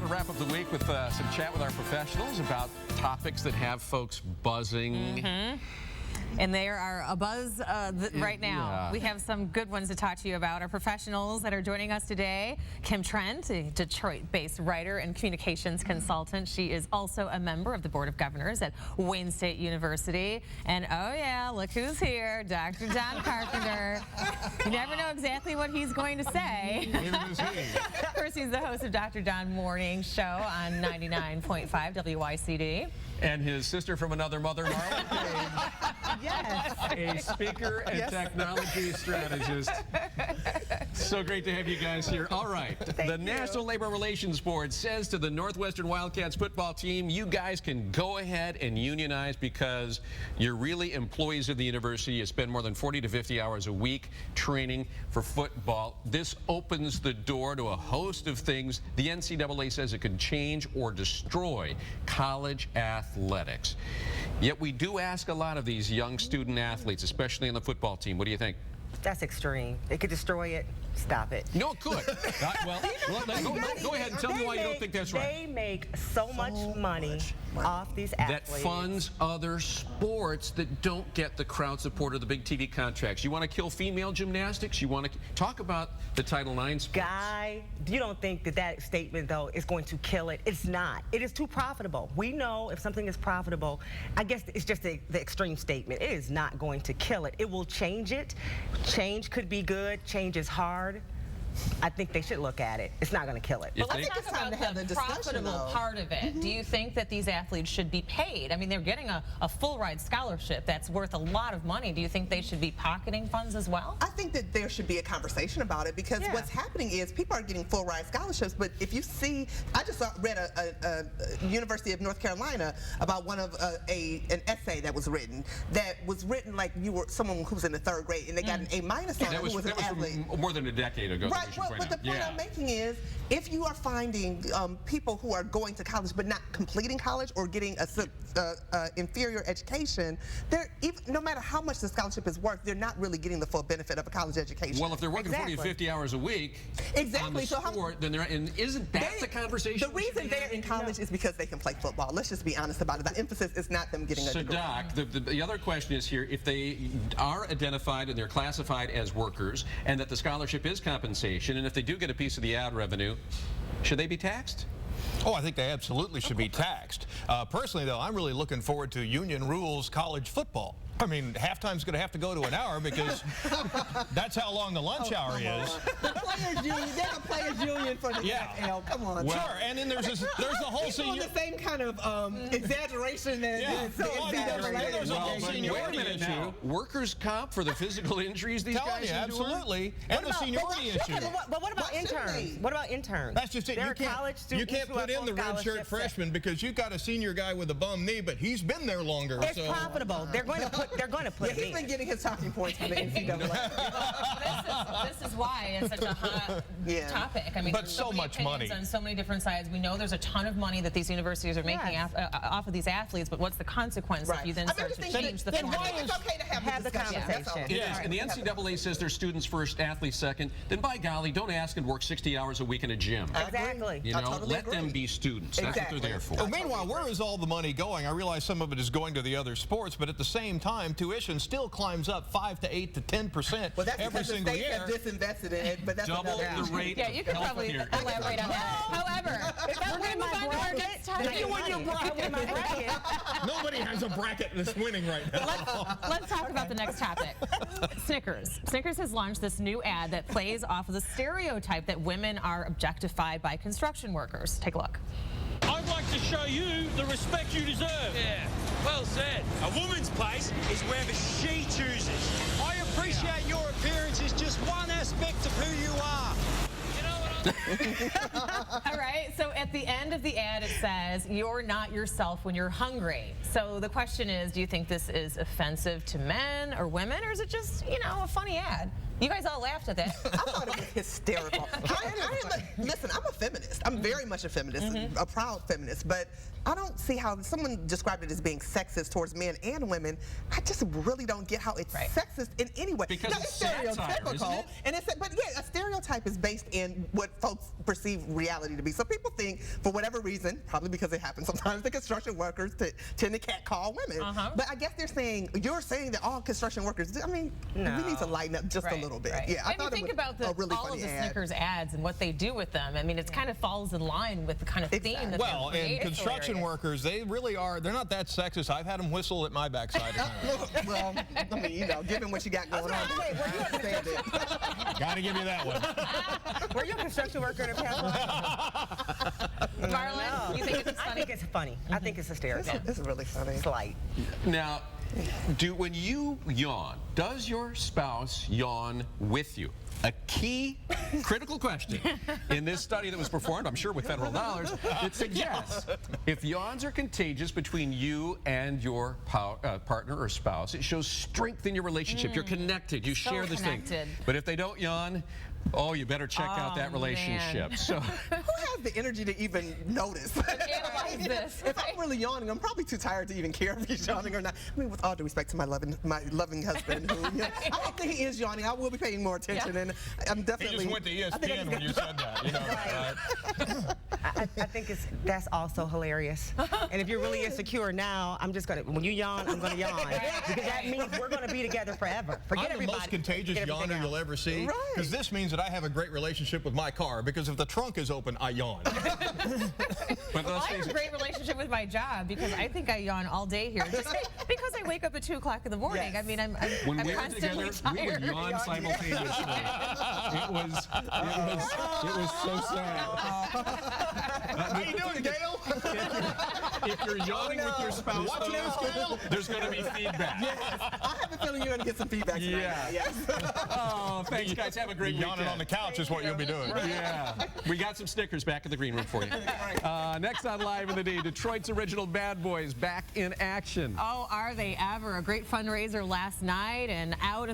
wrap up the week with some chat with our professionals about topics that have folks buzzing. And they are a buzz right now. Yeah. We have some good ones to talk to you about. Our professionals that are joining us today, Kim Trent, a Detroit-based writer and communications consultant. She is also a member of the Board of Governors at Wayne State University. And oh yeah, look who's here, Dr. John Carpenter. You never know exactly what he's going to say. Of course, he's the host of Dr. John Morning Show on 99.5 WYCD. And his sister from another mother, Marla Page. Yes. A speaker and technology strategist. So great to have you guys here. All right. The National Labor Relations Board says to the Northwestern Wildcats football team, you guys can go ahead and unionize because you're really employees of the university. You spend more than 40 to 50 hours a week training for football. This opens the door to a host of things. The NCAA says it could change or destroy college athletics. Yet we do ask a lot of these young student athletes, especially on the football team. What do you think? That's extreme. It could destroy it. Stop it. No, it could. Go ahead and tell me why you don't think that's right. They make so much money off these athletes. That funds other sports that don't get the crowd support of the big TV contracts. You want to kill female gymnastics? You want to talk about the Title IX sports? Guy, you don't think that that statement, though, is going to kill it? It's not. It is too profitable. We know if something is profitable, I guess it's just the extreme statement. It is not going to kill it. It will change it. Change could be good. Change is hard. I think they should look at it. It's not going to kill it. But let's talk about the profitable part of it. Do you think that these athletes should be paid? I mean, they're getting a full-ride scholarship that's worth a lot of money. Do you think they should be pocketing funds as well? I think that there should be a conversation about it because what's happening is people are getting full-ride scholarships, but if you see, I just read a University of North Carolina about one of an essay that was written like you were someone who was in the 3rd grade and they got an A- on it, who was an athlete. From more than a decade ago. Right, well, but the point I'm making is, if you are finding people who are going to college but not completing college or getting a inferior education, no matter how much the scholarship is worth, they're not really getting the full benefit of a college education. Well, if they're working 40 to 50 hours a week on the sport, then and isn't that the conversation? The reason they're in college is because they can play football. Let's just be honest about it. The emphasis is not them getting a degree. So, Doc, the other question is here, if they are identified and they're classified as workers and that the scholarship is compensation, and if they do get a piece of the ad revenue, should they be taxed? Oh, I think they absolutely should be taxed. Personally, though, I'm really looking forward to union rules college football. I mean, halftime's going to have to go to an hour because that's how long the lunch hour is. The players union, they're a players union for the NFL. Come on. Well, sure, and then there's the whole senior. The same kind of exaggeration that there's a whole seniority issue. Workers' comp for the physical injuries these guys endure? Absolutely, and the seniority issue. But what about interns? What about interns? That's just it. You can't put in the redshirt freshman because you've got a senior guy with a bum knee, but he's been there longer. It's profitable. They're going to put. He's been getting his talking points from the NCAA. This is why it's such a hot topic. I mean, but so much money on so many different sides. We know there's a ton of money that these universities are making off of these athletes, but what's the consequence if you then start to change the format? Why it's okay to have the conversation. It is, and the NCAA says they're students first, athletes second. Then, by golly, don't ask and work 60 hours a week in a gym. Exactly. You know, let them be students. That's what they're there for. Well, meanwhile, where is all the money going? I realize some of it is going to the other sports, but at the same time, tuition still climbs up 5 to 8 to 10% every single year. Have disinvested in it, but that's double the rate. Yeah, you could probably elaborate on that. However, we're going to move on to our next topic. If you win your bracket, nobody has a bracket that's winning right now. Let's talk about the next topic. Snickers. Snickers has launched this new ad that plays off of the stereotype that women are objectified by construction workers. Take a look. I'd like to show you the respect you deserve. Yeah, well said. A woman's place is wherever she chooses. I appreciate your appearance is just one aspect of who you are. You know what All right, so at the end of the ad it says, you're not yourself when you're hungry. So the question is, do you think this is offensive to men or women, or is it just, you know, a funny ad? You guys all laughed at that. I thought it was hysterical. Listen, I'm a feminist. I'm very much a feminist, a proud feminist, but I don't see how someone described it as being sexist towards men and women. I just really don't get how it's sexist in any way. Because now, it's satire, isn't it? and but yeah, a stereotype is based in what folks perceive reality to be. So people think, for whatever reason, probably because it happens sometimes, the construction workers tend to catcall women. But I guess you're saying that all construction workers, I mean, we need to lighten up just a little bit. Yeah, I and thought you think about all of the Snickers ads and what they do with them. I mean, it kind of falls in line with the kind of theme that well, and construction workers, they really are, they're not that sexist. I've had them whistle at my backside. Well, I mean, you know, given what you got going on. Gotta give you that one. Were you a construction worker in the past? Marlon, you think it's funny? I think it's funny. I think it's hysterical. This is really funny. It's light. Now, when you yawn, does your spouse yawn with you? A key critical question in this study that was performed, I'm sure with federal dollars, it suggests if yawns are contagious between you and your partner or spouse, it shows strength in your relationship. You're connected. You share this thing. But if they don't yawn, oh, you better check out that relationship. So, who has the energy to even notice? Analyze this. If I'm really yawning, I'm probably too tired to even care if he's yawning or not. I mean, with all due respect to my loving husband, who I don't think he is yawning. I will be paying more attention, and I'm definitely. He just went to ESPN when you said that. You know. I think that's also hilarious. And if you're really insecure now, I'm just gonna. When you yawn, I'm gonna yawn because that means we're gonna be together forever. Forget I'm the most contagious yawner you'll ever see, because this means that I have a great relationship with my car, because if the trunk is open, I yawn. But I have a great relationship with my job because I think I yawn all day here. Just because I wake up at 2 o'clock in the morning. I mean, I'm when we were constantly together, we would yawn simultaneously. It was so sad. How you doing, Gail? If you're yawning with your spouse, there's going to be feedback. Yes, I have a feeling you're going to get some feedback tonight. Yeah. Yes. Oh, thanks, guys. Have a great weekend. Yawning on the couch is what you'll be doing. Yeah. We got some stickers back in the green room for you. Next on Live in the D, Detroit's original Bad Boys back in action. Oh, are they ever? A great fundraiser last night and out